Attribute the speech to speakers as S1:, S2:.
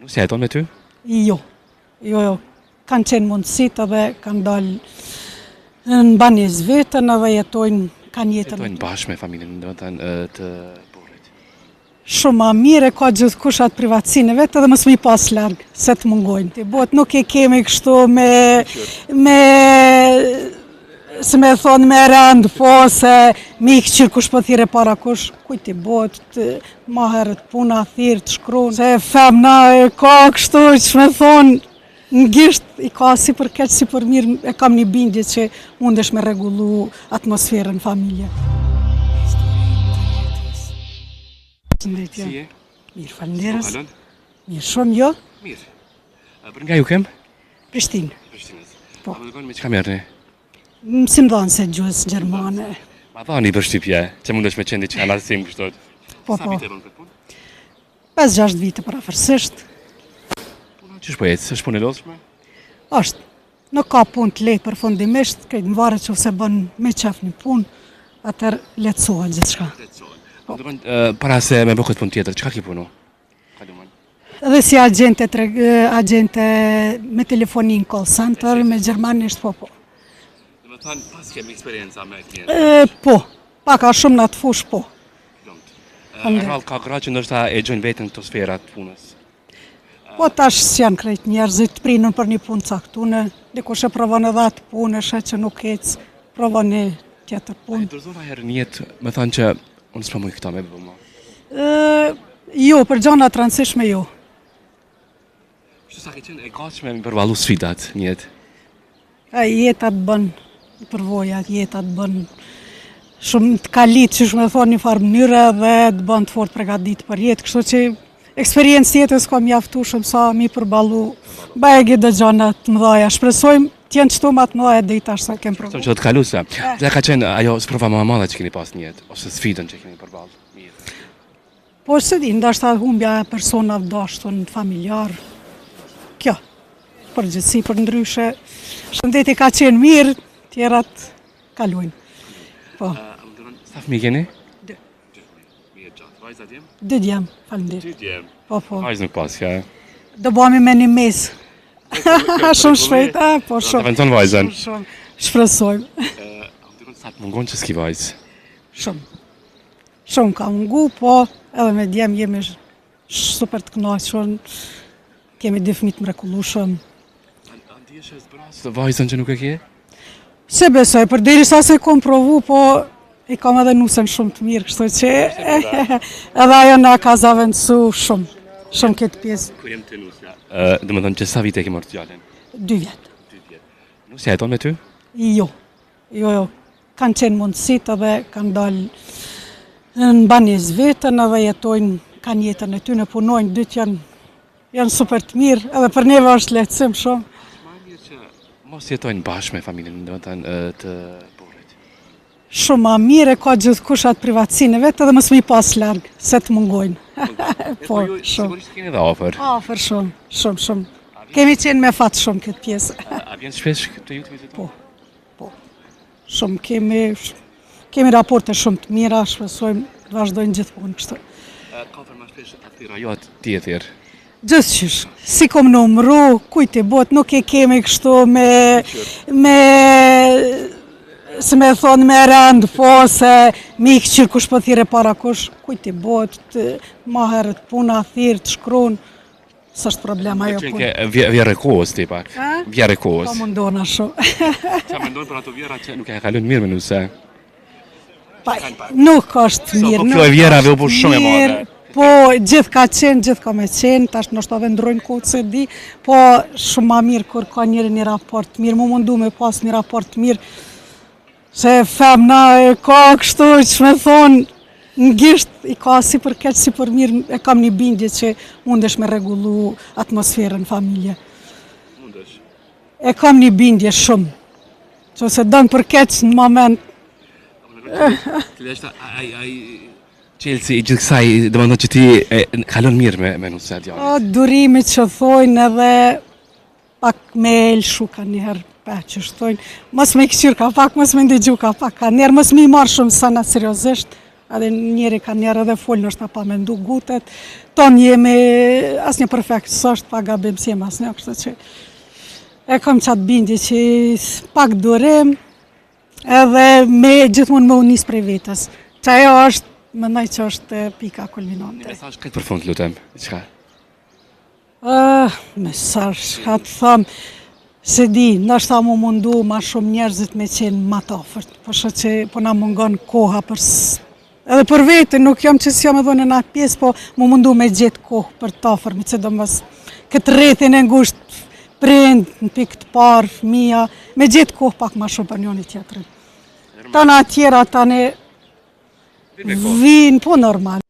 S1: Nuk si jeton me ty?
S2: Jo. Kanë qenë mundësit edhe kanë dalë në banjes vetën edhe kanë jetën.
S1: Jetojnë bashkë me familjen, do të thënë të burrit.
S2: Shumë ma mire, ka gjithkusht atë privatësinë vetë edhe mos më i pas larg se të mungojnë. Ti bot nuk e kemi kështu se me thonë me rend, po se mi i këqyrë kush po thire para kush, kujt i bot, ma herët puna thirë të shkruan, se femna e ka kështu që me thonë, në gisht i ka si për keq si për mirë, e kam një bindje që mundesh me rregullu atmosferën në familje.
S1: Si je?
S2: Mirë, falenderës.
S1: Halon?
S2: Mirë, shumë jo?
S1: Mirë. Për nga ju kem?
S2: Prishtinë.
S1: Prishtinës.
S2: Po.
S1: A më dëgoni me çka merrni?
S2: Si më dhanë se gjuhës gjermane.
S1: Ma dhani përshtypje, që mundesh me qenë diçka lasim kështu.
S2: Po,
S1: Sa vite bën këtë punë?
S2: 5-6 vite parafërsisht.
S1: Puna ç'është po jetë? Është punë e lodhshme?
S2: Është. Nuk ka punë të lehtë përfundimisht, këtë më varet nëse bën me qef një punë, atëherë lehtësohet gjithçka.
S1: Po do të para se me bëj këtë punë tjetër, çka ke punu?
S2: Edhe si agente me telefonin call center, me gjermanisht, po.
S1: Do të thënë pas kemi eksperjenca me klientë.
S2: Po, paka shumë në atë fush, po.
S1: Rrallë ka gra që ndoshta e gjojnë vetën këto sfera të punës.
S2: Po tash s'janë krejt njerëzit të prinën për një punë caktune, dikush e provon edhe atë punë, e shet që nuk ecë, provon një tjetër punë.
S1: Dorëzova herë në jetë, me thënë që unë s'pa muj këta me bëmë ma.
S2: Jo, për gjona të rëndësishme jo.
S1: Kështu sa ke qenë e gatshme me përballu sfidat në jetë?
S2: Jeta të bën përvojat, jeta të bën shumë të kalit, që shme thonë një farë mënyre dhe të bën të fort pregadit për jetë, kështu që eksperiencë jetës ka mjaftu shumë sa mi përballu bajegi dhe gjona të mëdhaja. Shpresojmë t'jenë qëtu ma të mëdhaja dhe i tash sa kem përballu.
S1: Që të kalusa, dhe ka qenë ajo sprova më madhe që keni pas në jetë, ose sfidën që keni përballu?
S2: Po se di, ndashta humbja e personave dashtun familjar, kjo, përgjithësi për ndryshe, shëndeti ka qenë mirë, tjerat kaluajnë. Po.
S1: Sa fëmijë keni?
S2: 2.
S1: Mirë gjatë, vajza djem?
S2: 2 djem, faleminderit.
S1: 2 djem.
S2: Po.
S1: Vajzë nuk pas, ja.
S2: Do bëmi me një mes. Shumë shpejt, po shumë.
S1: Do të venton vajzën.
S2: Shumë, shpresojmë.
S1: Sa të mungon që s'ki vajzë?
S2: Shumë. Shumë ka mungu, po edhe me djem jemi super të kënaqur. Kemi 2 fëmijë të mrekullueshëm.
S1: A ndihesh e zbras vajzën që nuk e ke?
S2: Se besoj, përderisa se kom provu, po i kam edhe nusën shumë të mirë, kështu që edhe ajo na ka zavendësu shumë këtë pjesë.
S1: Kur jem të nusja. Do të thënë që sa vite ke marrë djalin?
S2: 2 vjet.
S1: 2 vjet. Nusja jeton me ty?
S2: Jo. Kanë qenë mundësit edhe kanë dalë në banjes vetën edhe kanë jetën e tyre, punojnë, 2 janë super të mirë, edhe për neve është lehtësim shumë.
S1: Mos jetojnë bashkë me familjen, do të thënë të burrit.
S2: Shumë ma mire, ka gjithkusht atë privatësinë vetë edhe mos më i pas larg se të mungojnë. Po, shumë.
S1: Sigurisht keni edhe afër.
S2: Afër shumë. Kemi qenë me fat shumë këtë pjesë.
S1: A vjen shpesh të ju të vizitojnë?
S2: Po. Shumë kemi raporte shumë të mira, shpresojmë të vazhdojnë gjithmonë kështu.
S1: Ka për më shpesh aty rajot tjetër.
S2: Gjithçysh, si kom numru, kujt i bot, nuk e kemi kështu se me thonë me rend, po se mi i këqyrë kush po thire para kush, kujt i bot, ma herët puna thirë të shkruan, s'është problema jo punë.
S1: Vjerë kohës tipa, vjerë kohës.
S2: Po mundona shumë.
S1: Qa mendojnë për ato vjera që nuk e kalon mirë me nuse?
S2: Nuk është mirë.
S1: Kjo e vjerave u bu shumë e madhe.
S2: Po, gjithë ka me qenë, tash nështë vendrojnë kohët se di, po shumë ma mirë kur ka njëri një raport mirë, mu mundu me pas një raport mirë, se femna e ka kështu që me thonë, në gisht i ka si për keq, si për mirë, e kam një bindje që mundesh me rregullu atmosferën në familje.
S1: Mundesh?
S2: E kam një bindje shumë, që se dënë për keq në moment.
S1: Qelësi i gjithë kësaj, dhe më ndonë që ti kalon mirë me nuse djallit.
S2: Durimit që thojnë edhe pak me elshu ka njëherë që shtojnë. Mos me këqyrë ka pak, mos me ndigju ka pak, ka njerë mos me i marë shumë sana seriosisht, edhe njeri ka njerë edhe folë nështë pa me ndu gutet, tonë jemi asë një perfekt, së është pa gabim si jem asë një, kështë që e kam qatë bindi që pak durim, edhe me gjithmonë më unis prej vetës, që ajo është, mendoj që është pika kulminante.
S1: Mesazh këtë për fund, lutem, çka?
S2: Mesazh, ka të thëmë, se di, nështë ta mu mundu ma shumë njerëzit me qenë ma të ofërt, përshë që po na mungon koha për edhe për vetë, nuk jam që si jam edhe në atë pjesë, po mu mundu me gjithë kohë për të ofër, me që do mos këtë rrethin e ngusht prind, në pikë të parë, fëmija, me gjithë kohë pak ma shumë për njëni tjetërin. Tana tjera, tani vinë, po normal.